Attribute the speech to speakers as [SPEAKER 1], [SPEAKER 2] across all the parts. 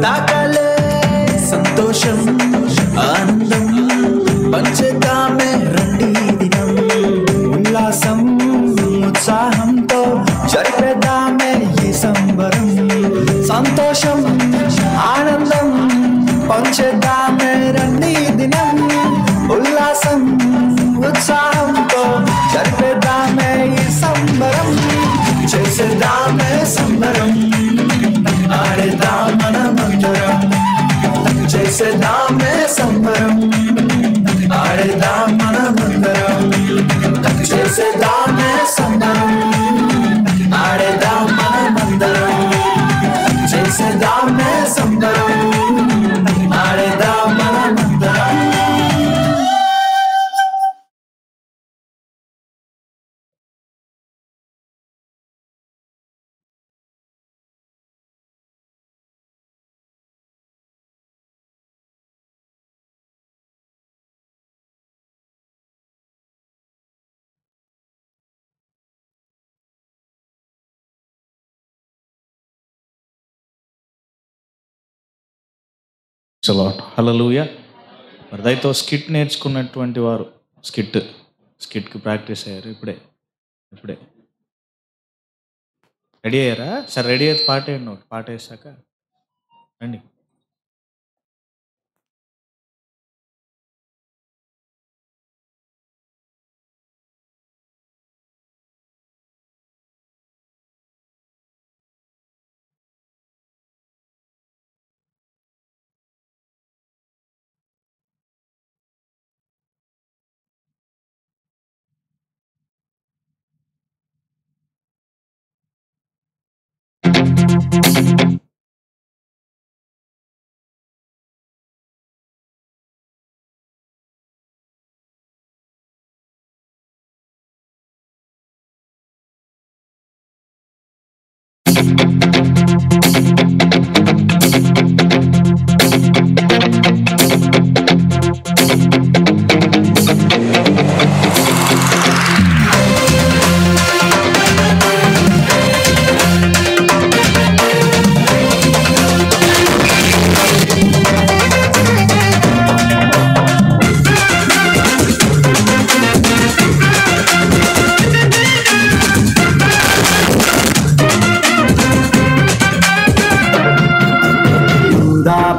[SPEAKER 1] తాకాలే సంతోషం ఆనందం పంచేద్దామే రండి దినం ఉల్లాసం ఉత్సాహంతో జరిపేద్దామే ఈ సంబరం సంతోషం ఆనందం పంచేద్దామే రండి దినం ఉల్లాసం ఉత్సాహంతో జరిపేద్దామే ఈ సంబరం చేసేద్దామే సంబరం ఆడేద్దాం మనమందరం చేసేద్దామే సంబరం ఆడేద్దాం మనమందరం చేసేద్దామే సంబరం ఆడేద్దాం మనమందరం చేసేద్దామే సంబరం ఆడేద్దాం మనమందరం.
[SPEAKER 2] చలో హల్లెలూయా. మరి దయతో స్కిట్ నేర్చుకున్నటువంటి వారు స్కిట్కి ప్రాక్టీస్ అయ్యారు. ఇప్పుడే రెడీ అయ్యారా? సరే రెడీ అయితే పాట వేయండి. ఒకటి పాట వేసాక రండి.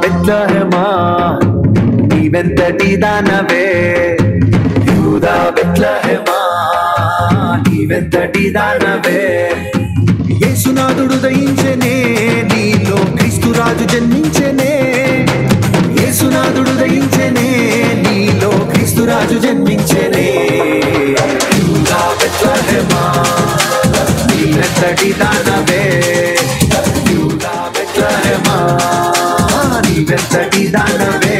[SPEAKER 1] బెత్లెహేమా నీవెంతటి దానవే యూదా బెత్లెహేమా నీవెంతటి దానవే యేసునాథుడు దయించెనే నీలో క్రీస్తురాజు జన్మించెనే యేసునాథుడు దయించెనే నీలో క్రీస్తురాజు జన్మించెనే యూదా బెత్లెహేమా నీవెంతటి దానవే యూదా బెత్లెహేమా నీవెంతటి దానవే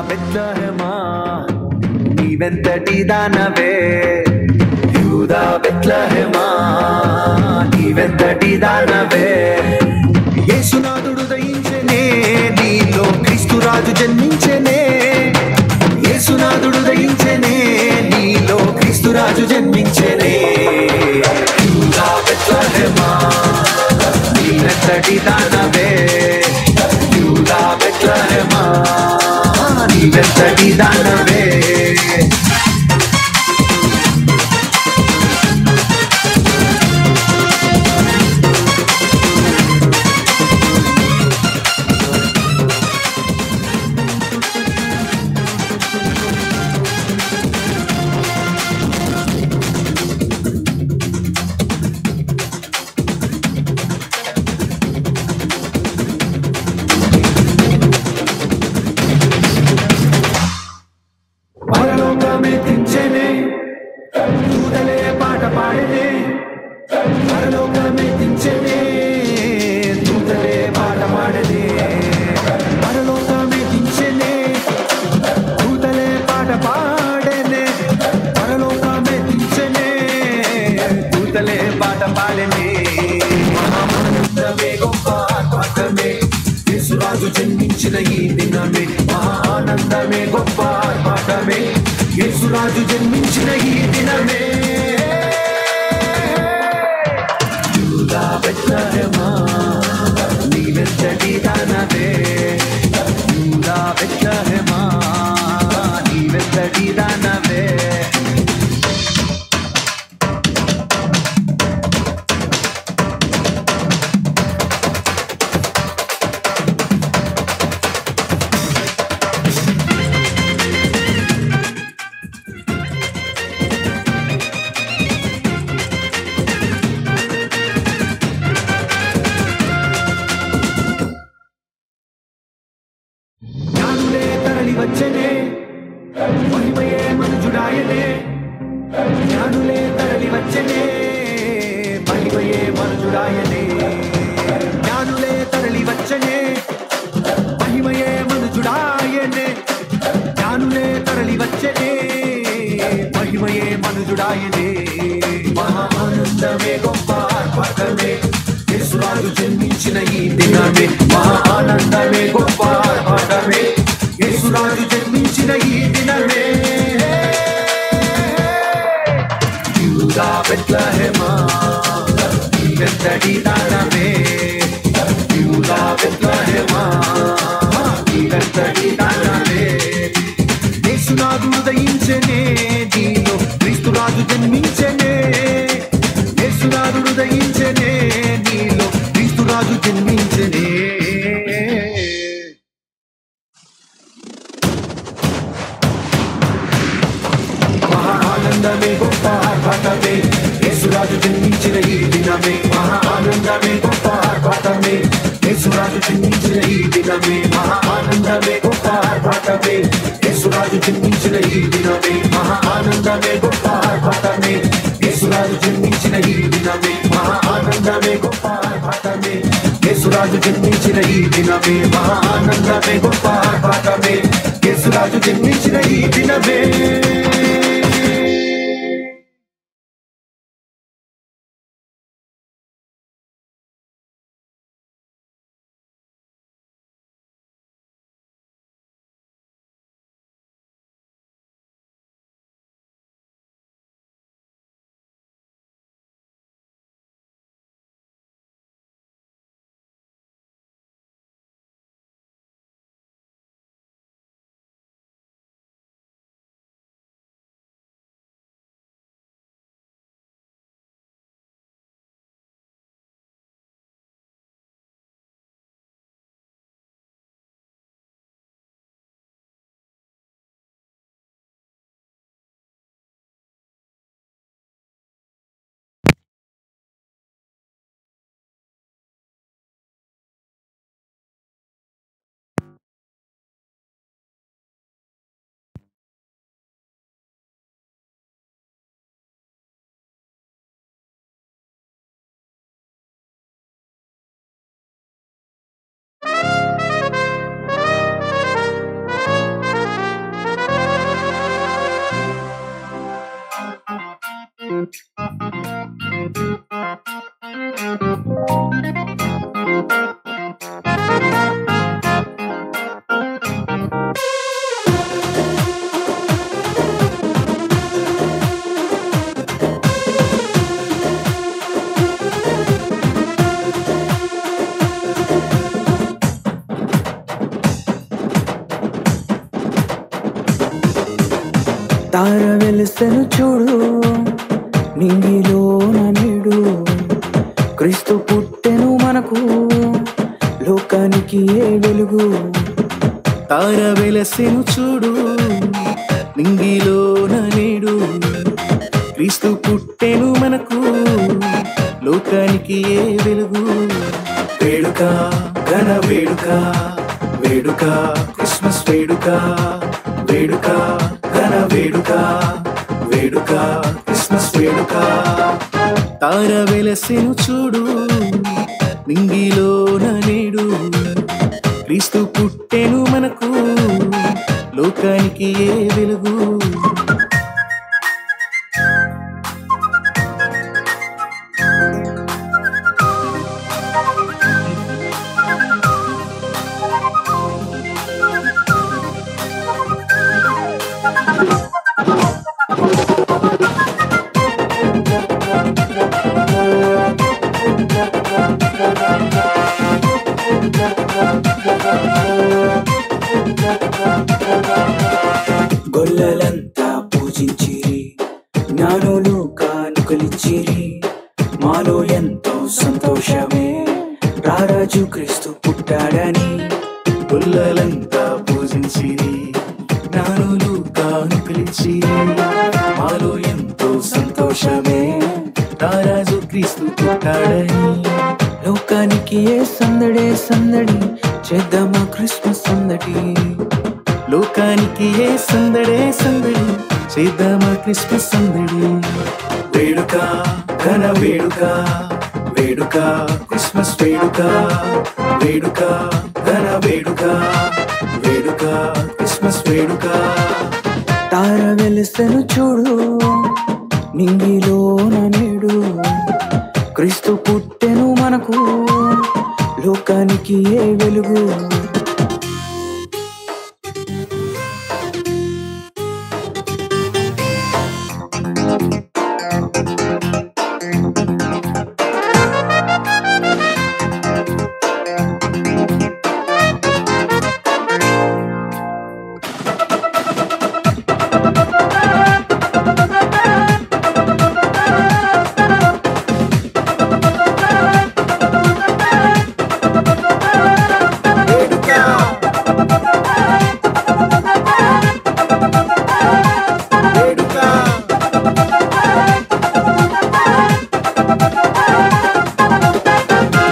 [SPEAKER 1] బెత్లెహేమా నీవెంతటి దానవే యూదా బెత్లెహేమా నీవెంతటి దానవే యేసునాథుడు దయించెనే నీలో క్రీస్తురాజు జన్మించెనే యేసునాథుడు దయించెనే నీలో క్రీస్తురాజు జన్మించెనే యూదా బెత్లెహేమా నీవెంతటి దానవే యూదా బెత్లెహేమా నీవెంతటి దానవే పరలోకమెత్తించెనే యేసురాజు జన్మించిన ఈ దినమే యూదా బెత్లెహేమా నీవెంతటి దానవే యూదా బెత్లెహేమా నీవెంతటి దానవే వచ్చనే మహిమయే మనుజుడాయనే జ్ఞానులే తరలి వచ్చనే మహిమయే మనుజుడాయనే జ్ఞానులే తరలి వచ్చనే మహిమయే మనుజుడాయనే జ్ఞానులే తరలి వచ్చనే మహిమయే మనుజుడాయనే మహా ఆనందమే గొప్ప ఆర్భాటమే యేసురాజు జన్మించిన ఈ దినమే మహా ఆనందమే గొప్ప ఆర్భాటమే యేసురాజు జన్మించిన ఈ దినమే యూదా బెత్లెహేమా నీవెంతటి దానవే యూదా బెత్లెహేమా నీవెంతటి దానవే యేసునాథు ఉదయించెనే నీలో క్రీస్తురాజు జన్మించెనే యేసునాథు ఉదయించెనే నీలో క్రీస్తురాజు జన్మించెనే ఆనందమే గొప్ప ఆర్భాటమే యేసురాజు జన్మించిన ఈ దినమే మహా ఆనందమే గొప్ప ఆర్భాటమే యేసురాజు జన్మించిన ఈ దినమే మహా ఆనందమే గొప్ప ఆర్భాటమే యేసురాజు జన్మించిన ఈ దినమే మహా ఆనందమే గొప్ప ఆర్భాటమే యేసురాజు జన్మించిన ఈ దినమే మహా ఆనందమే గొప్ప ఆర్భాటమే యేసురాజు జన్మించిన ఈ దినమే మహా ఆనందమే గొప్ప ఆర్భాటమే యేసురాజు జన్మించిన ఈ దినమే
[SPEAKER 3] తార వెలుసెను చూడు నింగిలోన నేడు క్రీస్తు పుట్టెను మనకు లోకానికి ఏ వెలుగు తార వెలసెను చూడు నింగిలోన నేడు క్రీస్తు పుట్టెను మనకు లోకానికి ఏ వెలుగు వేడుక ఘన వేడుక వేడుక క్రిస్మస్ వేడుక వేడుక ఘన వేడుక వేడుక క్రిస్మస్ వేడుక తార వెలసెను చూడు నింగిలోన నేడు క్రీస్తు పుట్టెను మనకు లోకానికి ఏ వెలుగు
[SPEAKER 4] గొల్లలంతా పూజించిరి, జ్ఞానులు కానుకలిచ్చిరి, మాలో ఎంతో సంతోషమే రారాజు క్రీస్తు పుట్టాడని.
[SPEAKER 3] గొల్లలంతా పూజించిరి, జ్ఞానులు కానుకలిచ్చిరి, మాలో ఎంతో సంతోషమే రారాజు క్రీస్తు పుట్టాడని.
[SPEAKER 4] లోకానికి ఏ సందడే సందడి, చేద్దామా క్రిస్మస్ సందడి.
[SPEAKER 3] లోకానికి ఏ సందడే సందడి, చేద్దామా క్రిస్మస్ సందడి. వేడుక ఘన వేడుక, వేడుక క్రిస్మస్ వేడుక, వేడుక ఘన వేడుక, వేడుక క్రిస్మస్ వేడుక.
[SPEAKER 4] తార వెలుసెను చూడు, నింగిలోన నేడు క్రీస్తు పుట్టెను మనకు, లోకానికి ఏ వెలుగు.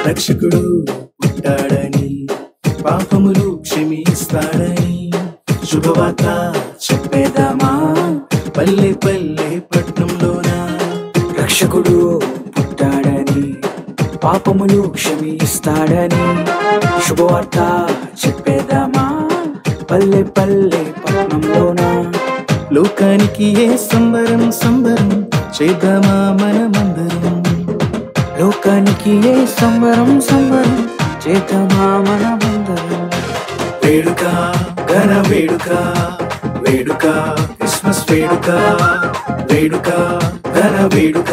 [SPEAKER 3] రక్షకుడు పుట్టాడని, పాపములు క్షమిస్తాడని, శుభవార్త చెప్పేదామా పల్లె పల్లె పట్నంలోన.
[SPEAKER 4] రక్షకుడు పుట్టాడని, పాపములు క్షమిస్తాడని, శుభవార్త చెప్పేదామా పల్లె పల్లె పట్నంలోన.
[SPEAKER 3] లోకానికి ఏ సంబరం సంబరం, చేద్దామా మనమందరం.
[SPEAKER 4] లోకానికి ఏ సంబరం సంబరం, చేద్దామా మనమందరం.
[SPEAKER 3] వేడుక ఘన వేడుక, వేడుక క్రిస్మస్ వేడుక, వేడుక ఘన వేడుక,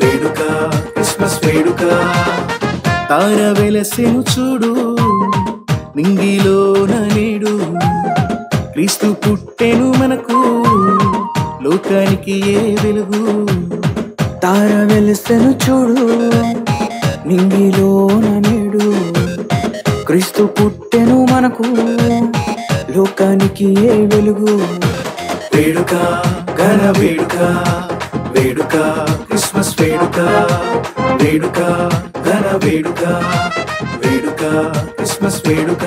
[SPEAKER 3] వేడుక క్రిస్మస్ వేడుక. తార వెలసెను చూడు, నింగిలోన నేడు క్రీస్తు పుట్టెను మనకు, లోకానికి ఏ వెలుగు.
[SPEAKER 4] తార వెలుసెను చూడు, నింగిలోన నేడు క్రీస్తు పుట్టెను మనకు, లోకానికి ఏ వెలుగు.
[SPEAKER 3] వేడుక ఘన వేడుక, వేడుక క్రిస్మస్ వేడుక, వేడుక ఘన వేడుక, వేడుక క్రిస్మస్ వేడుక.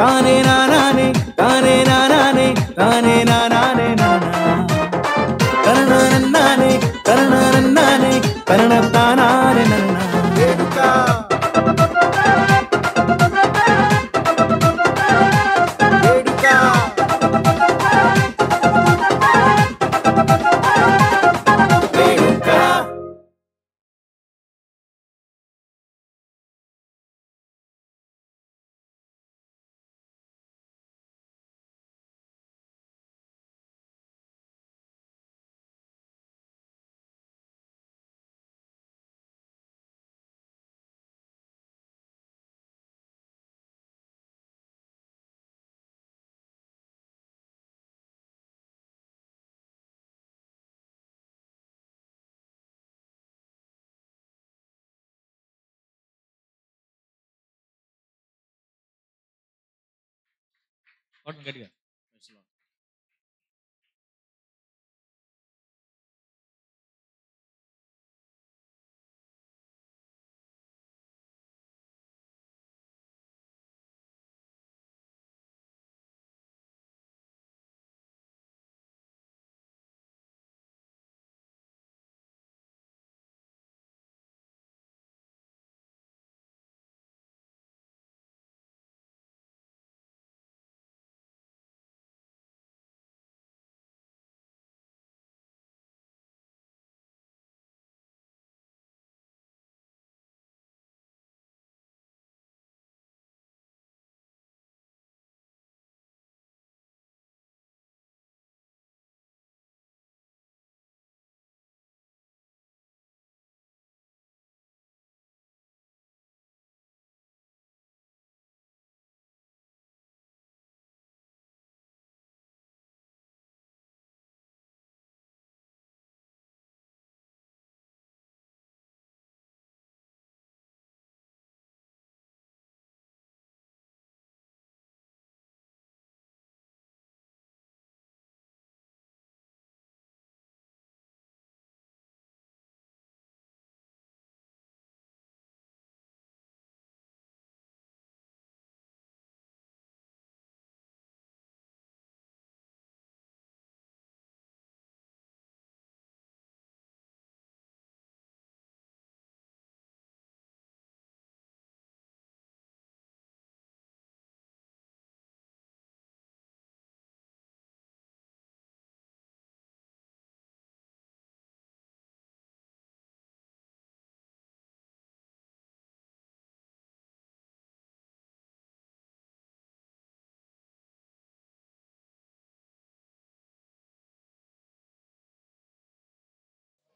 [SPEAKER 3] తానే నానే, తానే నానే, తానే నానే నానా, తననానే తననానే తననానే నన్న. వేడుక
[SPEAKER 2] గట్టిగా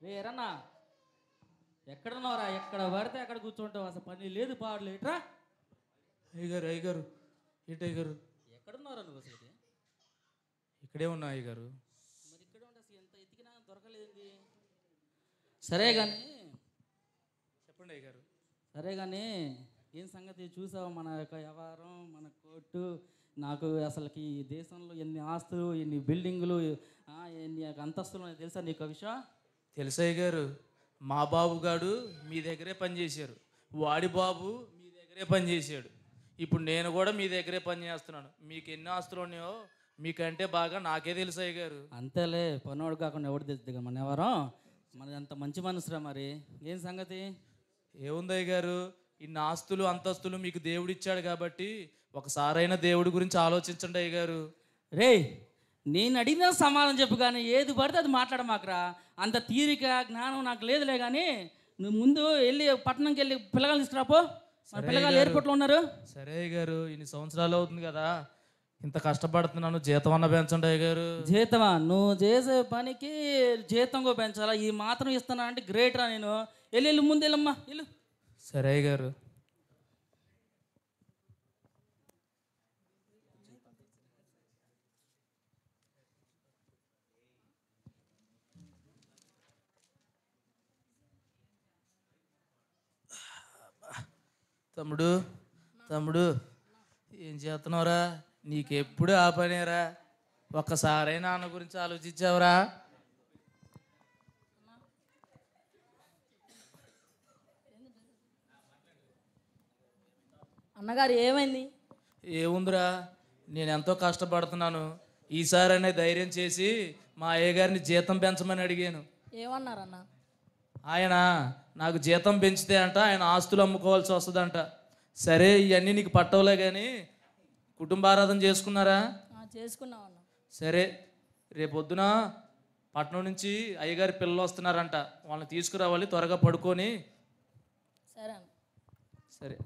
[SPEAKER 5] వేరన్నా ఎక్కడున్నావురా? ఎక్కడ పడితే అక్కడ కూర్చుంటావు, అసలు పని లేదు పాడు లేట్రా.
[SPEAKER 6] అయ్యగారు అయ్యగారు ఏంటి అయ్యగారు?
[SPEAKER 5] ఎక్కడున్నారా నువ్వు అసలు?
[SPEAKER 6] ఇక్కడే ఉన్నా అయ్యగారు.
[SPEAKER 5] మరి ఇక్కడ ఉంటే అసలు ఎంత ఎతికినా దొరకలేదండి. సరే కానీ
[SPEAKER 6] చెప్పండి అయ్యగారు.
[SPEAKER 5] సరే కానీ ఏం సంగతి చూసావు? మన యొక్క వ్యవహారం, మన కోర్టు, నాకు అసలుకి ఈ దేశంలో ఎన్ని ఆస్తులు, ఎన్ని బిల్డింగులు, ఎన్ని అంతస్తులు ఉన్నాయి తెలుసా నీకు ఆ విషయం?
[SPEAKER 6] తెలుసు అయ్యగారు. మా బాబు గాడు మీ దగ్గరే పనిచేశారు, వాడి బాబు మీ దగ్గరే పనిచేశాడు, ఇప్పుడు నేను కూడా మీ దగ్గరే పని చేస్తున్నాను. మీకు ఎన్ని ఆస్తులు ఉన్నాయో మీకంటే బాగా నాకే తెలుసు అయ్యగారు.
[SPEAKER 5] అంతేలే, పనోడు కాకుండా ఎవడు తెలుస్తుంది మన ఎవరం. మనది అంత మంచి మనసురా. మరి ఏం సంగతి?
[SPEAKER 6] ఏముంది అయ్యగారు, ఇన్ని ఆస్తులు అంతస్తులు మీకు దేవుడు ఇచ్చాడు కాబట్టి ఒకసారైనా దేవుడి గురించి ఆలోచించండి అయ్యగారు.
[SPEAKER 5] రే, నేను అడిగిన సమాధానం చెప్పు, కానీ ఏది పడితే అది మాట్లాడమాకరా. అంత తీరిక జ్ఞానం నాకు లేదులే. కానీ నువ్వు ముందు వెళ్ళి పట్టణంకి వెళ్ళి పిల్లగాలు తీసుకురాపో. మన పిల్లగాలు ఎయిర్పోర్ట్లో ఉన్నారు.
[SPEAKER 6] సరే అయ్యగారు, ఇన్ని సంవత్సరాలు అవుతుంది కదా, ఇంత కష్టపడుతున్నాను, జీతం అన్న పెంచండి అయ్యగారు.
[SPEAKER 5] జీతమా? నువ్వు చేసే పనికి జీతంగా పెంచాలా? ఈ మాత్రం ఇస్తున్నా అంటే గ్రేట్ రా. నేను వెళ్ళు ముందు వెళ్ళమ్మా, వెళ్ళు.
[SPEAKER 6] సరే అయ్యగారు. తమ్ముడు తమ్ముడు ఏం చేస్తున్నావురా? నీకెప్పుడు ఆ పనేరా? ఒక్కసారే నాన్న గురించి ఆలోచించావురా?
[SPEAKER 7] అన్నగారు ఏమైంది?
[SPEAKER 6] ఏముందిరా, నేను ఎంతో కష్టపడుతున్నాను, ఈసారైనా ధైర్యం చేసి మా అయ్యగారిని జీతం పెంచమని అడిగాను.
[SPEAKER 7] ఏమన్నారన్న?
[SPEAKER 6] ఆయన నాకు జీతం పెంచితే అంట ఆయన ఆస్తులు అమ్ముకోవాల్సి వస్తుందంట. సరే ఇవన్నీ నీకు పట్టవులే కానీ కుటుంబారాధన చేసుకున్నారా?
[SPEAKER 7] చేసుకున్నామన్న.
[SPEAKER 6] సరే రేపొద్దున పట్నం నుంచి అయ్యగారి పిల్లలు వస్తున్నారంట, వాళ్ళని తీసుకురావాలి, త్వరగా పడుకొని.
[SPEAKER 7] సరే అన్న.
[SPEAKER 6] సరే.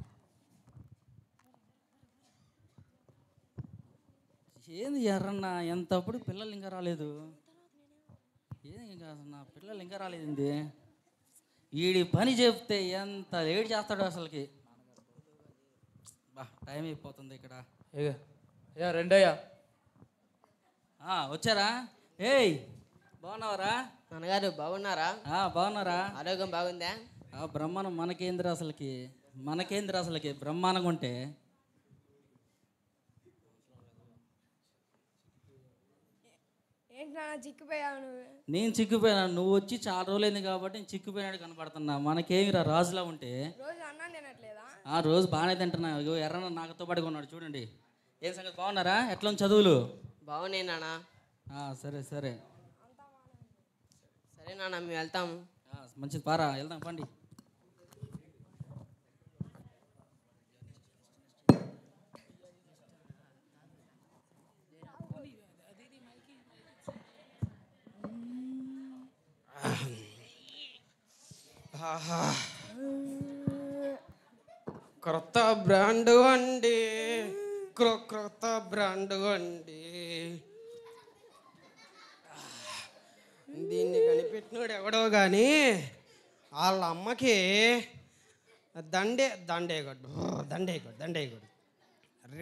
[SPEAKER 5] ఏంది ఎర్రన్న, ఎంతప్పుడు పిల్లలు ఇంకా రాలేదు? ఏది ఇంకా నా పిల్లలు ఇంకా రాలేదండి. వీడి పని చెప్తే ఎంత లేట్ చేస్తాడు అసలుకి. బా, టైం అయిపోతుంది ఇక్కడ.
[SPEAKER 6] అయ్యా రెండయ్యా.
[SPEAKER 5] వచ్చారా? ఏయ్, బాగున్నావరా?
[SPEAKER 8] నాన్నగారు బాగున్నారా?
[SPEAKER 5] బాగున్నారా?
[SPEAKER 8] ఆరోగ్యం బాగుందా?
[SPEAKER 5] బ్రహ్మాండం. మనకేంద్ర అసలుకి బ్రహ్మాండంగా ఉంటే. నేను చిక్కిపోయాను, నువ్వు వచ్చి చాలా రోజులైంది కాబట్టి నేను చిక్కిపోయినట్టు కనపడుతున్నా. మనకేమిరా రాజులా ఉంటే. రోజు బాగానే తింటున్నా. ఎర్రన్న నాకుతో పాటుగా ఉన్నాడు చూడండి. ఏం సంగతి, బాగున్నారా? ఎట్లా ఉంది చదువులు?
[SPEAKER 8] బాగున్నాయి నాన్న.
[SPEAKER 5] సరే సరే
[SPEAKER 8] సరే నాన్న, మేము వెళ్తాము.
[SPEAKER 5] మంచిది, పారా వెళ్దాం పండి.
[SPEAKER 9] క్రొత్త బ్రాండ్ అండి, క్రొత్త బ్రాండ్ అండి. దీన్ని కనిపెట్టినాడు ఎవడో కానీ వాళ్ళ అమ్మకి దండేగొడ్డు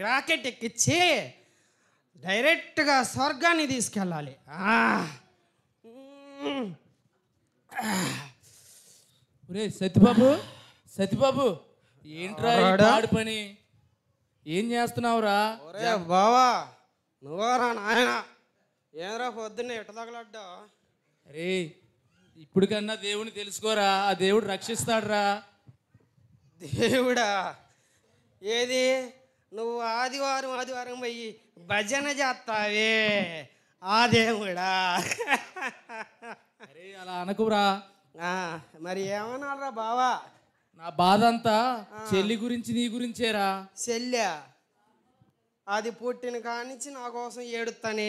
[SPEAKER 9] రాకెట్ ఎక్కించి డైరెక్ట్గా స్వర్గాన్ని తీసుకెళ్ళాలి.
[SPEAKER 6] సత్యబాబు ఏంట్రా ఆడి పని? ఏం చేస్తున్నావురా?
[SPEAKER 9] బావా నువ్వరా నాయన, ఏమరా పొద్దున్నే ఎట్ట తగలడ్డా?
[SPEAKER 6] అరే ఇప్పుడు కన్నా దేవుని తెలుసుకోరా, ఆ దేవుడు రక్షిస్తాడురా.
[SPEAKER 9] దేవుడా? ఏది నువ్వు ఆదివారం పోయి భజన చేస్తావే ఆ దేవుడా?
[SPEAKER 6] అరే అలా అనకురా.
[SPEAKER 9] మరి ఏమన్నారా బావా?
[SPEAKER 6] నా బాధ అంతా చెల్లి గురించి, నీ గురించేరా.
[SPEAKER 9] చెల్లె అది పుట్టిన కానించి నా కోసం ఏడుతానే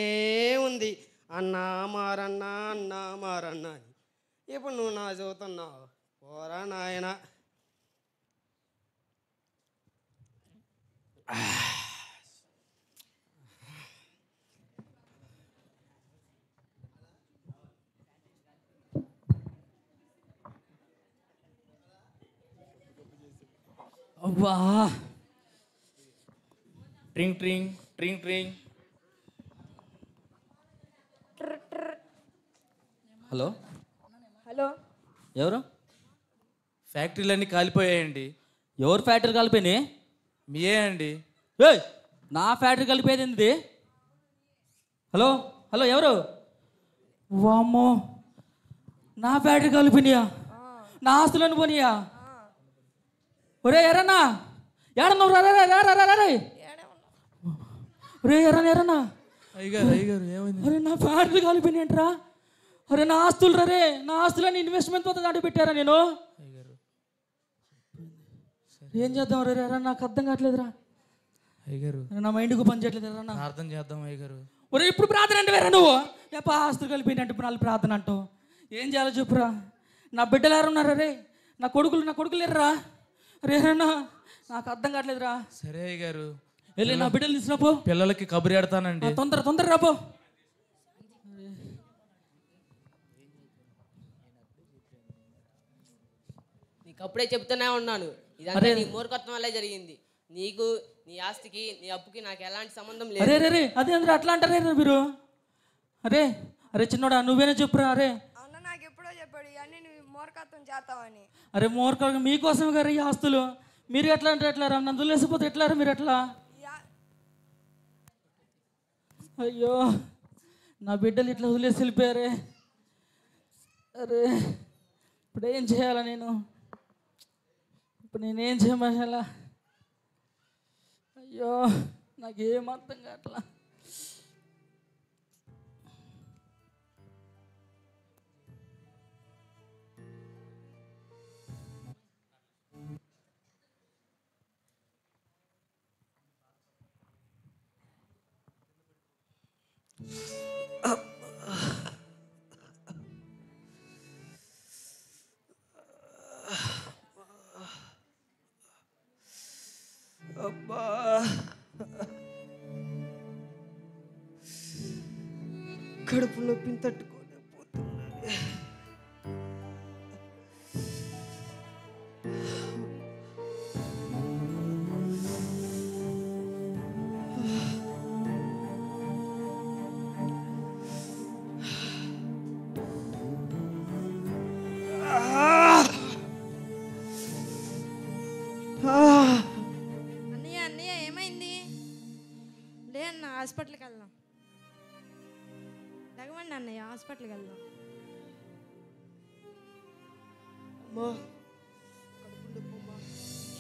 [SPEAKER 9] ఉంది, అన్నా మారన్నా అని. ఇప్పుడు నువ్వు నా చదువుతున్నావు, పోరా నాయన.
[SPEAKER 5] వా
[SPEAKER 6] ట్రింగ్ ట్రింగ్ ట్రింగ్ ట్రింగ్.
[SPEAKER 5] హలో
[SPEAKER 7] హలో
[SPEAKER 5] ఎవరు?
[SPEAKER 6] ఫ్యాక్టరీలన్నీ కాలిపోయాయండి.
[SPEAKER 5] ఎవరు ఫ్యాక్టరీ కలిపోయినాయి?
[SPEAKER 6] మీయే అండి.
[SPEAKER 5] ఏయ్ నా ఫ్యాక్టరీ కలిపేది ఏంది? హలో హలో ఎవరు? వామ్మో నా ఫ్యాక్టరీ కలిపినాయా? నా ఆస్తులను పోనీయా? ఒరే ఎర్రన్నా ఏడన్నా ఒరే ఎర్రన్నా
[SPEAKER 6] అయ్యగారు ఏమైంది?
[SPEAKER 5] అరే నా ఫ్యాక్టరీ కలిపినాయంటరా. అరే నా ఆస్తులు రే, నా ఆస్తులని ఇన్వెస్ట్మెంట్ తో దాటి పెట్టారా నేను? ఏం చేద్దాం రే ఎర్ర, నాకు అర్థం కావట్లేదురా
[SPEAKER 6] అయ్యగారు.
[SPEAKER 5] నా మైండ్కు పని చేయట్లేదు ఎర్రన్నా.
[SPEAKER 6] ప్రార్థన చేద్దాం అయ్యగారు.
[SPEAKER 5] ఒరే ఇప్పుడు ప్రార్థన అంటే వేరా నువ్వు? ఏపా ఆస్తులు కలిపినట్టు ఇప్పుడు నాలుగు ప్రార్థన అంటావు. ఏం చేయాలో చెప్పురా. నా బిడ్డలు ఎవరు ఉన్నారా రే? నా కొడుకులు ఎర్రా రే అన్నా, నాకు అర్థం కావట్లేదురా.
[SPEAKER 6] సరే అయ్యగారు,
[SPEAKER 5] వెళ్ళి నా బిడ్డలు తీసినపో.
[SPEAKER 6] పిల్లలకి కబురు ఎడతానండి.
[SPEAKER 5] తొందర రాపో.
[SPEAKER 8] నీకు అప్పుడే చెప్తూనే ఉన్నాను, ఇదంతా నీ మూర్ఖత్వం వల్లే జరిగింది. నీకు నీ ఆస్తికి నీ అప్పుకి నాకు ఎలాంటి సంబంధం లేదు.
[SPEAKER 5] అరే రే అదే అందరూ అట్లా అంటారే మీరు. అరే అరే చిన్నోడా నువ్వేనా చెప్పురా. అరే
[SPEAKER 10] అన్న నాకు ఎప్పుడో చెప్పాడు ఇవన్నీ నువ్వు మూర్ఖత్వం చేస్తావని.
[SPEAKER 5] అరే మూర్ఖ మీకోసం గారు ఈ ఆస్తులు. మీరు ఎట్లా అంటే ఎట్లా రా? నన్ను వదిలేసిపోతే ఎట్లా రా మీరు? ఎట్లా? అయ్యో నా బిడ్డలు ఇట్లా వదిలేసి వెళ్ళిపోయారే. అరే ఇప్పుడు ఏం చేయాలా నేను? ఇప్పుడు నేనేం చేయమలా? అయ్యో నాకేం అర్థం కావట్లా.
[SPEAKER 9] అబ్బా కడుపు నొప్పిని తట్టుకోలేకపోతున్నాను.
[SPEAKER 10] అన్నయ్య ఏమైంది? లే అన్న హాస్పిటల్కి వెళ్దాం. లగవండి అన్నయ్య హాస్పిటల్కి వెళ్దాం.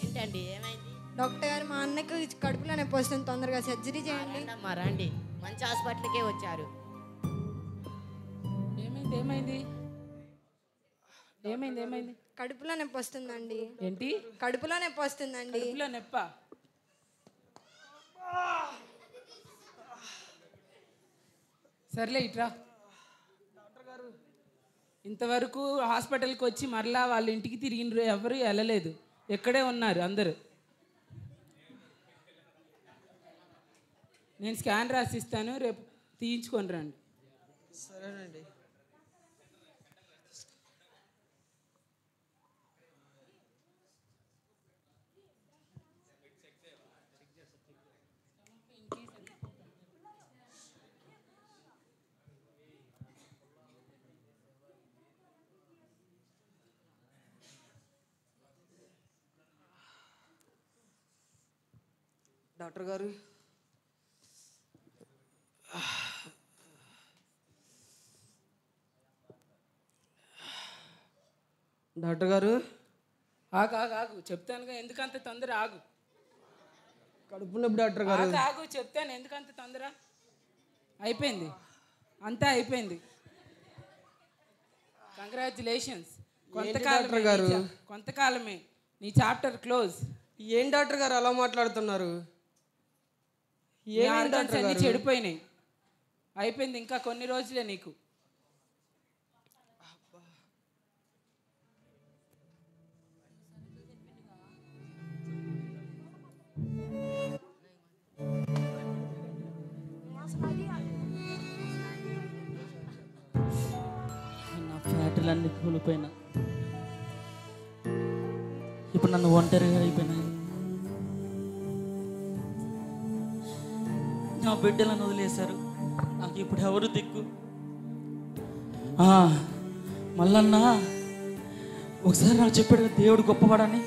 [SPEAKER 8] ఏంటండి ఏమైంది?
[SPEAKER 10] డాక్టర్ గారు మా అన్నకి కడుపులో నొప్పి వస్తుంది, తొందరగా సర్జరీ చేయండి.
[SPEAKER 8] రండి, మంచి హాస్పిటల్కే వచ్చారు.
[SPEAKER 7] ఏమైంది?
[SPEAKER 10] కడుపులో నొప్పి వస్తుందండి.
[SPEAKER 7] ఏంటి?
[SPEAKER 10] కడుపులో నొప్పి వస్తుందండి.
[SPEAKER 7] కడుపులో నొప్ప? సర్లే ఇట్రా. ఇంతవరకు హాస్పిటల్కి వచ్చి మరలా వాళ్ళ ఇంటికి తిరిగిన ఎవరు వెళ్ళలేదు, ఎక్కడే ఉన్నారు అందరూ. నేను స్కాన్ రాసిస్తాను, రేపు తీయించుకొని రండి.
[SPEAKER 9] సరేనండి. డాక్టర్ గారు, డాక్టర్ గారు.
[SPEAKER 7] ఆగు చెప్తానుగా, ఎందుకంత తొందర? ఆగు.
[SPEAKER 9] కడుపు నొప్పి డాక్టర్ గారు.
[SPEAKER 7] ఆగు చెప్తాను, ఎందుకంత తొందర? అయిపోయింది, అంతా అయిపోయింది. కంగ్రాచులేషన్స్. కొంతకాలమే నీ చాప్టర్ క్లోజ్.
[SPEAKER 9] ఏం డాక్టర్ గారు అలా మాట్లాడుతున్నారు?
[SPEAKER 7] అన్ని చెడిపోయినాయి, అయిపోయింది. ఇంకా కొన్ని రోజులే నీకు.
[SPEAKER 5] నా ఫ్యాక్టరీలన్నీ కూలిపోయినా, ఇప్పుడు నన్ను ఒంటరిగా అయిపోయినాయి. నా బిడ్డలను వదిలేశారు. నాకు ఇప్పుడు ఎవరు దిక్కు? మల్లన్న ఒకసారి నాకు చెప్పాడు దేవుడు గొప్పవాడని.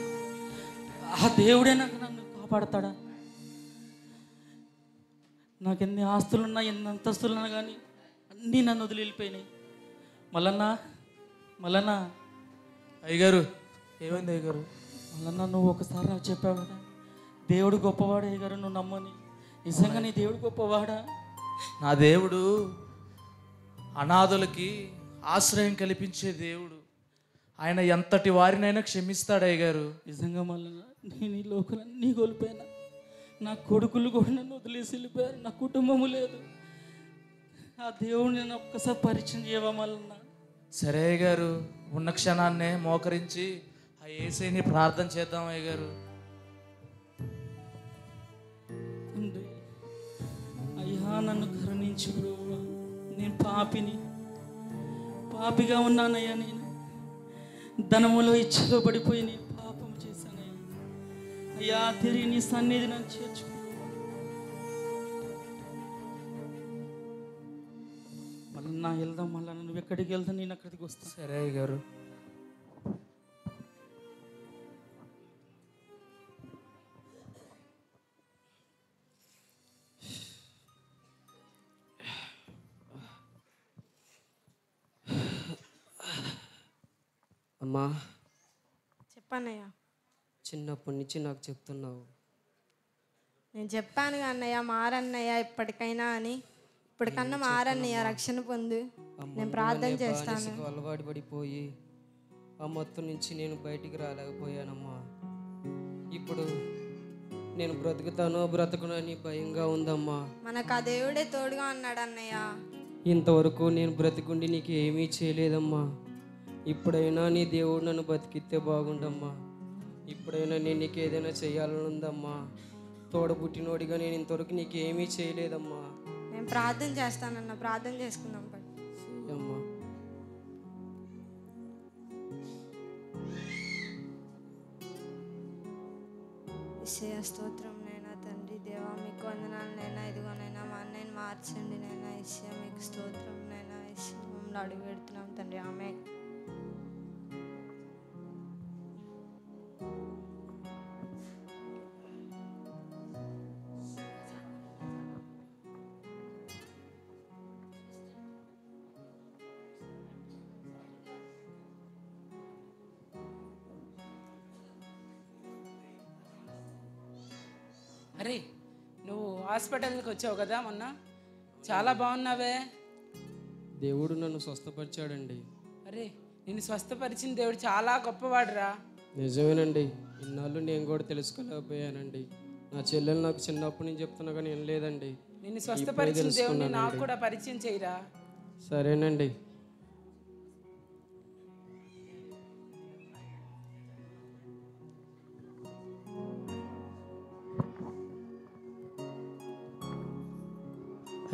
[SPEAKER 5] ఆ దేవుడే నాకు నన్ను కాపాడతాడా? నాకు ఎన్ని ఆస్తులున్నా ఎన్ని అంతస్తులున్నా కానీ అన్నీ నన్ను వదిలి వెళ్ళిపోయినాయి. మల్లన్న
[SPEAKER 6] అయ్యగారు ఏమైంది అయ్యగారు?
[SPEAKER 5] మల్లన్న నువ్వు ఒకసారి నాకు చెప్పావు కదా దేవుడు గొప్పవాడు అయ్యగారు, నువ్వు నమ్మని. నిజంగా నీ దేవుడు గొప్పవాడా?
[SPEAKER 6] నా దేవుడు అనాథులకి ఆశ్రయం కల్పించే దేవుడు. ఆయన ఎంతటి వారినైనా క్షమిస్తాడు అయ్యగారు.
[SPEAKER 5] నిజంగా మల్లన్న నేను ఈ లోకలన్నీ కోల్పోయినా, నా కొడుకులు కూడా నన్ను వదిలేసి వెళ్ళిపోయారు, నా కుటుంబము లేదు. ఆ దేవుడిని నేను ఒక్కసారి పరిచయం చేయవా మల్లన్న?
[SPEAKER 6] సరే అయ్యగారు, ఉన్న క్షణాన్నే మోకరించి ఆ యేసయ్యని ప్రార్థన చేద్దాం అయ్యగారు.
[SPEAKER 5] తండ్రి అయ్యా నన్ను కరుణించు ప్రభువా. నేను పాపిగా ఉన్నానయ్యా. నేను ధనములో ఇచ్చలో పడిపోయి నేను పాపం చేశానయ్యా. అయ్యా తిరిగి నీ సన్నిధి నన్ను చేర్చు. మళ్ళీ వెళ్దాం, మళ్ళీ నువ్వు ఎక్కడికి వెళ్తా నేను అక్కడికి వస్తాను.
[SPEAKER 6] సరే అయ్యగారు.
[SPEAKER 9] అమ్మా
[SPEAKER 10] చెప్పన్నయ్య.
[SPEAKER 9] చిన్నప్పటి నుంచి నాకు చెప్తున్నావు.
[SPEAKER 10] నేను చెప్పాను అన్నయ్య మారన్నయ్య ఇప్పటికైనా అని. ఇప్పటికన్నా మారన్నయ్య, రక్షణ పొందు. నేను ప్రార్థన చేస్తాను.
[SPEAKER 9] అలవాటు పడిపోయి ఆ మొత్తం నుంచి నేను బయటికి రాలేకపోయానమ్మా. ఇప్పుడు నేను బ్రతకనని భయంగా ఉందమ్మా.
[SPEAKER 10] మనకు ఆ దేవుడే తోడుగా ఉన్నాడు అన్నయ్య.
[SPEAKER 9] ఇంతవరకు నేను బ్రతికుండి నీకు ఏమీ చేయలేదమ్మా. ఇప్పుడైనా నీ దేవుడు నన్ను బతికిస్తే బాగుండమ్మా. ఇప్పుడైనా నేను నీకు ఏదైనా చేయాలని ఉందమ్మా. తోడబుట్టినోడిగా నేను ఇంతవరకు నీకు ఏమీ చేయలేదమ్మా.
[SPEAKER 10] నేను ప్రార్థన చేస్తానన్న, ప్రార్థన చేసుకుందాం పడి.
[SPEAKER 9] అమ్మా
[SPEAKER 10] యేసయ్య స్తోత్రం నైనా తండ్రి దేవా, మీకు వందనాలు నైనా. ఇదిగోనైనా మా అన్నయ్యని మార్చండి నైనా. యేసయ్య మీకు స్తోత్రం నైనా. యేసయ్య మమ్మల్ని అడుగు పెడుతున్నాం తండ్రి. ఆమె
[SPEAKER 7] అరే నువ్వు హాస్పిటల్కి వచ్చావు కదా మొన్న, చాలా బాగున్నావే.
[SPEAKER 9] దేవుడు నన్ను స్వస్థపరిచాడండి.
[SPEAKER 7] అరే నిన్ను స్వస్థపరిచిన దేవుడు చాలా గొప్పవాడురా.
[SPEAKER 9] నిజమేనండి. ఇన్నాళ్ళు నేను కూడా తెలుసుకోలేకపోయానండి. నా చెల్లెలు నాకు చిన్నప్పటి నుంచి చెప్తున్నా కానీ ఏం లేదండి.
[SPEAKER 7] నిన్ను స్వస్థపరిచిన దేవుడిని నాకు కూడా పరిచయం చేయరా?
[SPEAKER 9] సరేనండి.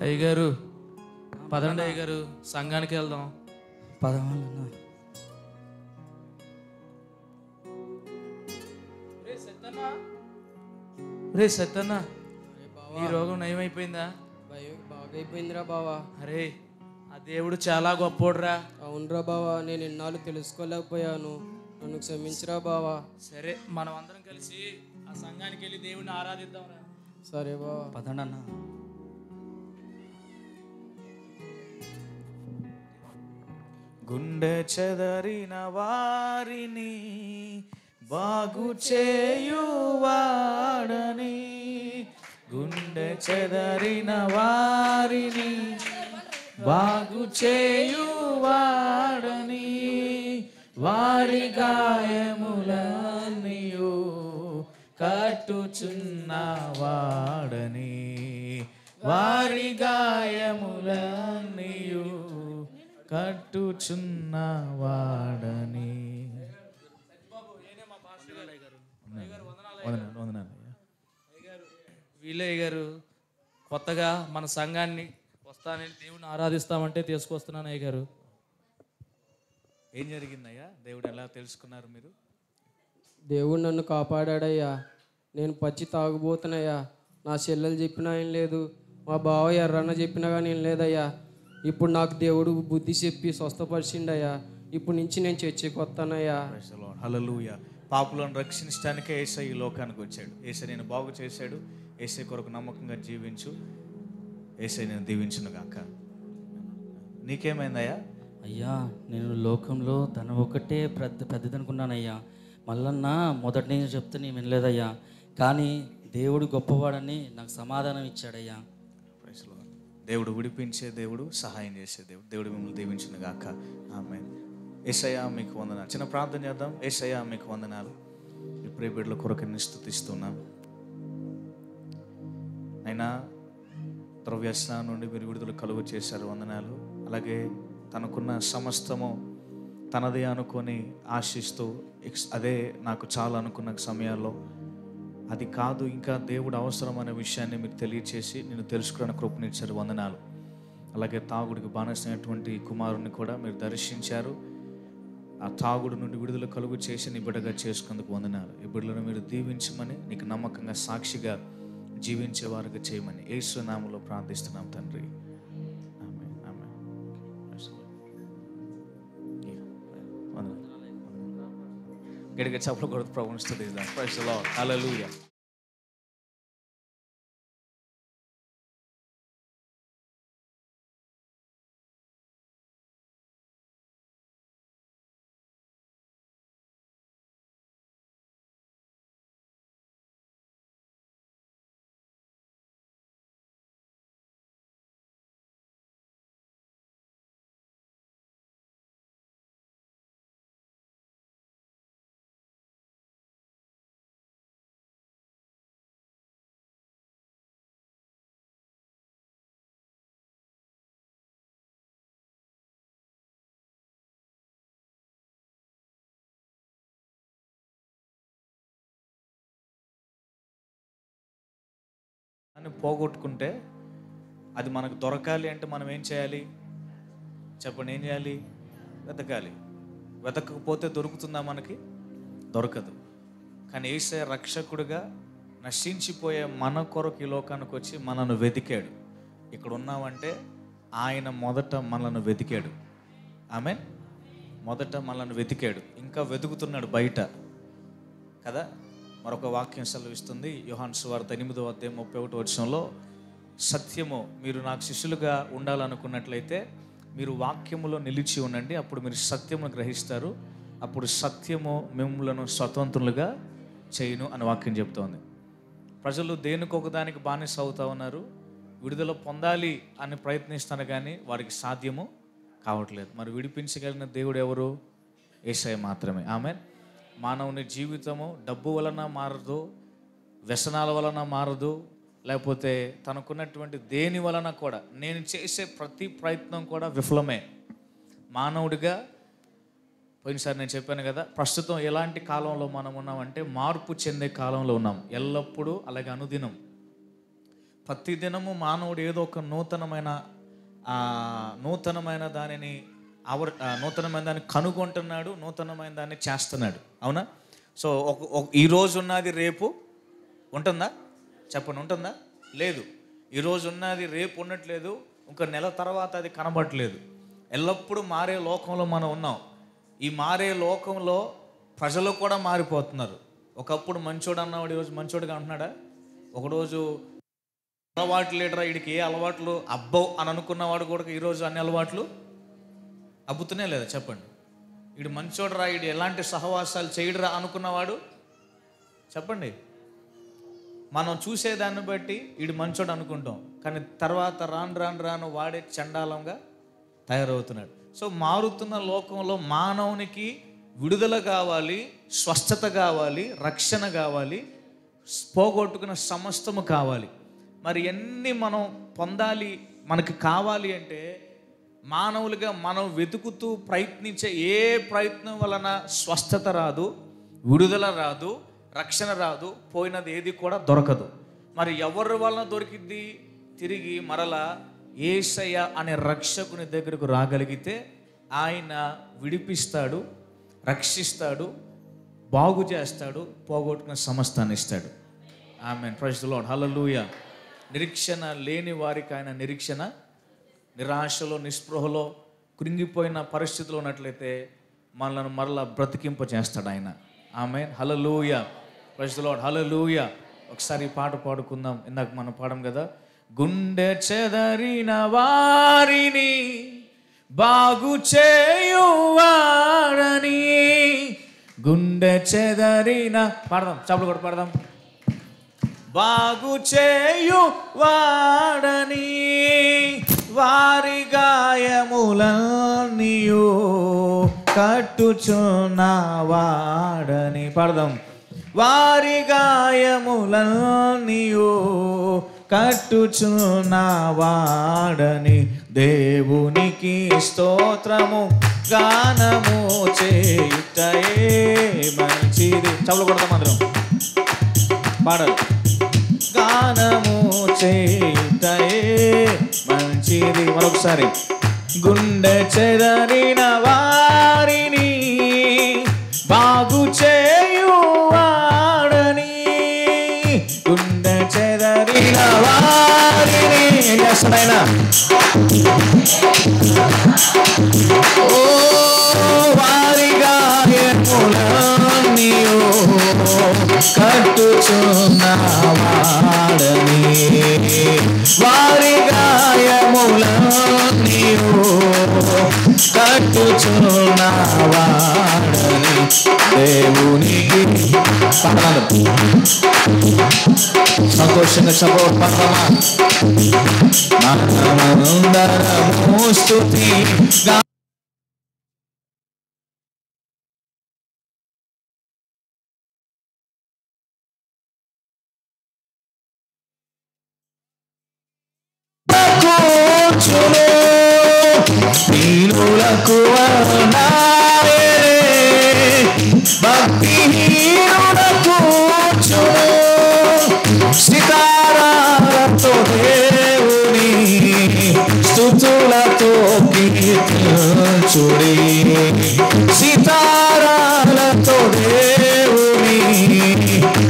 [SPEAKER 6] అయ్యగారు పదండి అయ్యగారు, సంఘానికి వెళ్దాం.
[SPEAKER 5] పదవాళ్ళన్నా
[SPEAKER 6] రే సత్తన్న, ఈ రోగం నయమైపోయిందా?
[SPEAKER 9] బాగా అయిపోయిందిరా బావా.
[SPEAKER 6] అరే ఆ దేవుడు చాలా గొప్పోడురా.
[SPEAKER 9] అవునరా బావా, నేను ఇన్నాళ్ళు తెలుసుకోలేకపోయాను. నన్ను క్షమించరా బావా.
[SPEAKER 6] సరే మనం అందరం కలిసి ఆ సంఘానికి వెళ్ళి దేవుడిని ఆరాధిద్దాంరా.
[SPEAKER 9] సరే బావా.
[SPEAKER 5] పదండి అన్న.
[SPEAKER 2] గుండె చెదరిన వారిని బాగు చేయువాడని, గుండె చెదరిన వారిని బాగు చేయువాడని, వారి గాయములన్నీయు కట్టుచున్నవాడని, వారి గాయములన్నీయు కట్టుచున్నవాడని.
[SPEAKER 6] వీలయ్య గారు కొత్తగా మన సంఘాన్ని వస్తానని దేవుడిని ఆరాధిస్తామంటే తీసుకొస్తున్నాను అయ్య గారు.
[SPEAKER 2] ఏం జరిగిందయ్యా? దేవుడు ఎలా తెలుసుకున్నారు మీరు?
[SPEAKER 9] దేవుడు నన్ను కాపాడాడయ్యా. నేను పచ్చి తాగుబోతున్నాయ్యా. నా చెల్లెలు చెప్పినా ఏం లేదు, మా బావ ఎర్రన్న చెప్పినా కానీ నేను లేదయ్యా. ఇప్పుడు నాకు దేవుడు బుద్ధి చెప్పి స్వస్థపరిచిండయ్యా. ఇప్పుడు నుంచి నేను చర్చికి వస్తానయ్యా.
[SPEAKER 2] హల్లెలూయా. పాపులను రక్షించడానికే యేసయ్య ఈ లోకానికి వచ్చాడు. యేసయ్య నేను బాగు చేశాడు. యేసయ్య కొరకు నమ్మకంగా జీవించు. యేసయ్య నేను దీవించును గాక. నీకేమైందయ్యా?
[SPEAKER 5] అయ్యా, నేను లోకంలో తన ఒకటే పెద్దదనుకున్నానయ్యా. మల్లన్న మొదటి నేను చెప్తే నేను వినలేదయ్యా. కానీ దేవుడు గొప్పవాడని నాకు సమాధానం ఇచ్చాడయ్యా.
[SPEAKER 2] దేవుడు విడిపించే దేవుడు, సహాయం చేసే దేవుడు. దేవుడు మిమ్మల్ని దీవించును గాక. ఆమేన్. యేసయ్య మీకు వందనాలు. చిన్న ప్రార్థన చేద్దాం. యేసయ్య మీకు వందనాలు. ఈ ప్రియ బిడ్డల కొరకు నేను స్తుతిస్తున్నాం. అయినా ద్రవ్యస్నానం నుండి మీరు విడుదల కలుగు చేశారు, వందనాలు. అలాగే తనకున్న సమస్తము తనదే అనుకొని ఆశిస్తూ అదే నాకు చాలా అనుకున్న సమయాల్లో అది కాదు, ఇంకా దేవుడు అవసరం అనే విషయాన్ని మీరు తెలియచేసి నేను తెలుసుకోవడానికి కృపనిచ్చారు, వందనాలు. అలాగే తాగుడికి బానిసైనటువంటి కుమారుని కూడా మీరు దర్శించారు. ఆ తాగుడు నుండి విడుదల కలుగు చేసి నీ బిడ్డగా చేసుకుందుకు వందనాలు. ఈ బిడ్డలను మీరు దీవించమని, నీకు నమ్మకంగా సాక్షిగా జీవించే వారికి చేయమని యేసు నామములో ప్రార్థిస్తున్నాం తండ్రి. ఆమేన్. ఆమేన్. గట్టిగా చప్పట్లు కొడుతూ ప్రభువుని స్తుతిద్దాం. Praise the Lord. హల్లెలూయా. అని పోగొట్టుకుంటే అది మనకు దొరకాలి అంటే మనం ఏం చేయాలి చెప్పండి? ఏం చేయాలి? వెతకాలి. వెతకకపోతే దొరుకుతుందా? మనకి దొరకదు. కానీ యేసయ్య రక్షకుడిగా నశించిపోయే మన కొరకు ఈ లోకానికి వచ్చి మనను వెతికాడు. ఇక్కడ ఉన్నామంటే ఆయన మొదట మనల్ని వెతికాడు. ఆమేన్. మొదట మనల్ని వెతికాడు, ఇంకా వెతుకుతున్నాడు బయట కదా. మరొక వాక్యం సెలవిస్తుంది, యోహాను సువార్త 8వ అధ్యాయం 31వ వచనంలో, సత్యము మీరు నాకు శిష్యులుగా ఉండాలనుకున్నట్లయితే మీరు వాక్యములో నిలిచి ఉండండి, అప్పుడు మీరు సత్యమును గ్రహిస్తారు, అప్పుడు సత్యము మిమ్మలను స్వతంత్రులుగా చేయును అని వాక్యం చెప్తోంది. ప్రజలు దేనికొక దానికి బానిస అవుతా ఉన్నారు, విడుదల పొందాలి అని ప్రయత్నిస్తాను కానీ వారికి సాధ్యము కావట్లేదు. మరి విడిపించగలిగిన దేవుడు ఎవరు? యేసయ్య మాత్రమే. ఆమేన్. మానవుని జీవితము డబ్బు వలన మారదు, వ్యసనాల వలన మారదు, లేకపోతే తనకున్నటువంటి దేని వలన కూడా. నేను చేసే ప్రతి ప్రయత్నం కూడా విఫలమే. మానవుడిగా పోయినసారి నేను చెప్పాను కదా, ప్రస్తుతం ఎలాంటి కాలంలో మనం ఉన్నామంటే మార్పు చెందే కాలంలో ఉన్నాం. ఎల్లప్పుడూ అలాగే అనుదినం ప్రతి దినము మానవుడు ఏదో ఒక నూతనమైన దానిని నూతనమైన దాన్ని కనుగొంటున్నాడు, నూతనమైన దాన్ని చేస్తున్నాడు. అవునా? సో ఈరోజు ఉన్నది రేపు ఉంటుందా? చెప్పండి, ఉంటుందా? లేదు. ఈరోజు ఉన్నది రేపు ఉండట్లేదు, ఇంకా నెల తర్వాత అది కనబడట్లేదు. ఎల్లప్పుడూ మారే లోకంలో మనం ఉన్నాం. ఈ మారే లోకంలో ప్రజలు కూడా మారిపోతున్నారు. ఒకప్పుడు మంచోడు అన్నవాడు ఈరోజు మంచోడుగా ఉంటున్నాడా? ఒకరోజు అలవాట్లు లేడరా, వీడికి ఏ అలవాట్లు అబ్బవు అని అనుకున్నవాడు కూడా ఈరోజు అన్ని అలవాట్లు అబ్బుతూనే లేదా? చెప్పండి. వీడు మంచోడరా, వీడు ఎలాంటి సహవాసాలు చేయడరా అనుకున్నవాడు చెప్పండి. మనం చూసేదాన్ని బట్టి వీడు మంచోడు అనుకుంటాం, కానీ తర్వాత రాను వాడే చండాలంగా తయారవుతున్నాడు. సో మారుతున్న లోకంలో మానవునికి విడుదల కావాలి, స్వస్థత కావాలి, రక్షణ కావాలి, పోగొట్టుకున్న సమస్తము కావాలి. మరి ఎన్ని మనం పొందాలి, మనకు కావాలి అంటే మానవులుగా మనం వెతుకుతూ ప్రయత్నించే ఏ ప్రయత్నం వలన స్వస్థత రాదు, విడుదల రాదు, రక్షణ రాదు, పోయినది ఏది కూడా దొరకదు. మరి ఎవరి వలన దొరికింది? తిరిగి మరలా యేసయ్య అనే రక్షకుని దగ్గరకు రాగలిగితే ఆయన విడిపిస్తాడు, రక్షిస్తాడు, బాగు చేస్తాడు, పోగొట్టుకున్న సమస్తాన్ని ఇస్తాడు. Amen. Praise the Lord. Hallelujah. నిరీక్షణ లేని వారికి ఆయన నిరీక్షణ, నిరాశలో నిస్పృహలో కృంగిపోయిన పరిస్థితిలో ఉన్నట్లయితే మనల్ని మరలా బ్రతికింప చేస్తాడు ఆయన. Amen. Hallelujah. Praise the Lord. Hallelujah. ఒకసారి ఈ పాట పాడుకుందాం. ఇందాక మనం పాడం కదా, గుండె చెదరిన వారిని బాగు చేయువాడని, గుండె చెదరిన పాడదాం, చప్పుడు కూడా పాడదాం. బాగు చేయువాడని వారి గాయములన్నీయు కట్టుచున్నవాడని పాడదాం. వారి గాయములన్నీయు కట్టుచున్నవాడని దేవునికి స్తోత్రము గానము చేయుటయే మంచిది. చప్పుడు కొడతాం అందరం, పాడాలి. గానము చేయుటయే మంచిది. మరొకసారి, గుండె చెదరిన వారిని బాగు చేయువాడని, గుండె చెదరిన వారిని ఏం చేస్తాడైనా, ఓ వారి గాయములన్నీయు కట్టుచున్నవాడని, వారి గాయములన్నీయు కట్టుచున్నవాడని దేవునికి పాడాలి. సంతోషంగా సపోర్పడమా, మనమందరము స్తుతి దీనులకు భక్తిహీనులకు సితారాలతో దేవుని స్తుతులతో కీర్తించుడి, సితారాలతో దేవుని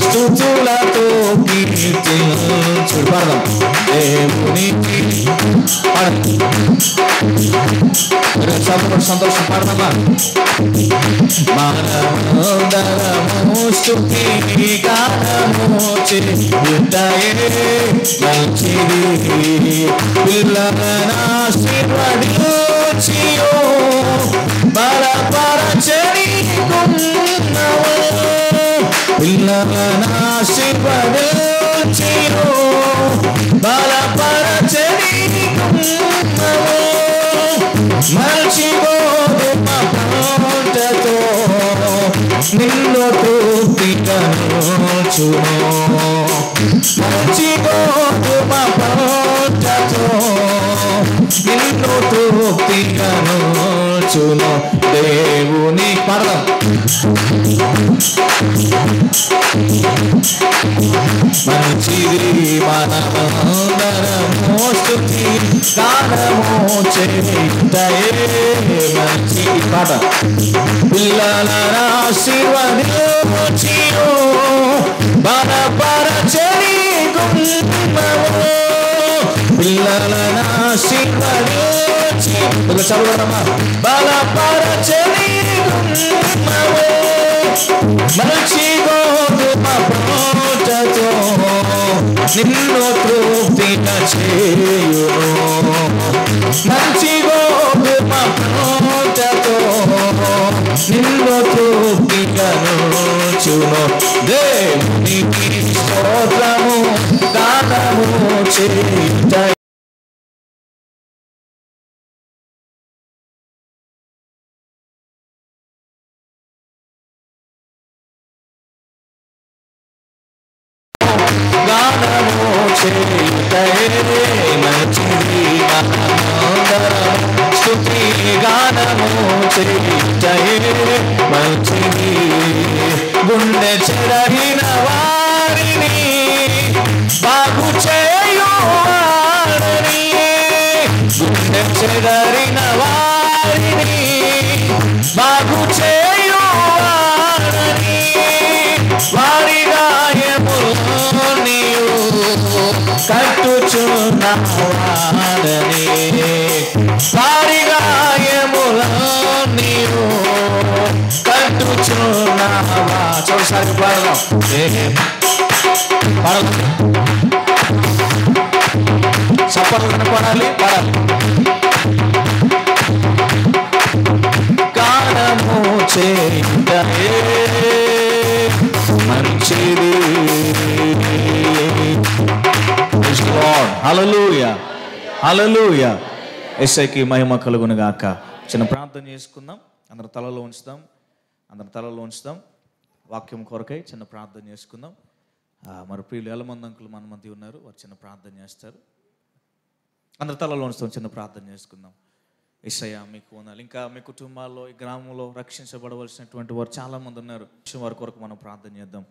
[SPEAKER 2] స్తుతులతో కీర్తించుడి. పాడదాం. దేవునికి సంతోషం పాడదామా. మనమందరము స్తుతి గానము చేయుటయే మంచిది, పిల్లలను ఆశీర్వదించియో బలపరచనికున్నవో, పిల్లలను ఆశీర్వదించియో బలపరచనికున్నవో, మంచి గోధుమ పంటతో నిన్ను తృప్తికనుచును, మంచి గోధుమ పంటతో నిన్ను తృప్తికనుచును దేవుని. పాడదాం. మంచిది మనమందరము స్తుతి గానము చేయుటయే మంచిది. పాట. పిల్లలను ఆశీర్వదించియో బలపరచనికున్నవో, పిల్లలను ఆశీర్వదించి చదవడమా, బలపరచనికున్నవో, మంచి గోధుమ పంటతో నిన్ను తృప్తిగా చేయును, మంచి గోధుమ పంటతో నిన్ను తృప్తిగనుచును దేవునికి స్తోత్రము గానము చేయుటయే గానము చేయుటయే మంచిది, మనమందరము స్తుతి గానము చేయుటయే మంచిది, గుండె చెదరిన వారిని బాగు చేయువాడని, గుండె చెదరిన వారిని బాగు చేయువాడని, వారి గాయములన్నీయు కట్టు చూడసారి పాడదాం. చప్పట్లు పాడాలి, పాడాలి. గానము చేయుటయే మంచిది. హల్లెలూయా, హల్లెలూయా. యేసయ్యకి మహిమ కలుగును గాక. చిన్న ప్రార్థన చేసుకుందాం. అందరి తలలో ఉంచుదాం. వాక్యం కొరకై చిన్న ప్రార్థన చేసుకుందాం. మరి ప్రియులు ఎల్లమంది అంకులు మన మధ్య ఉన్నారు, వారు చిన్న ప్రార్థన చేస్తారు. అందరి తలలో ఉంచుతాం, చిన్న ప్రార్థన చేసుకుందాం. యేసయ్య మీకు వందనాలు. ఇంకా మీ కుటుంబాల్లో, ఈ గ్రామంలో రక్షించబడవలసినటువంటి వారు చాలామంది ఉన్నారు. వారి కొరకు మనం ప్రార్థన చేద్దాం.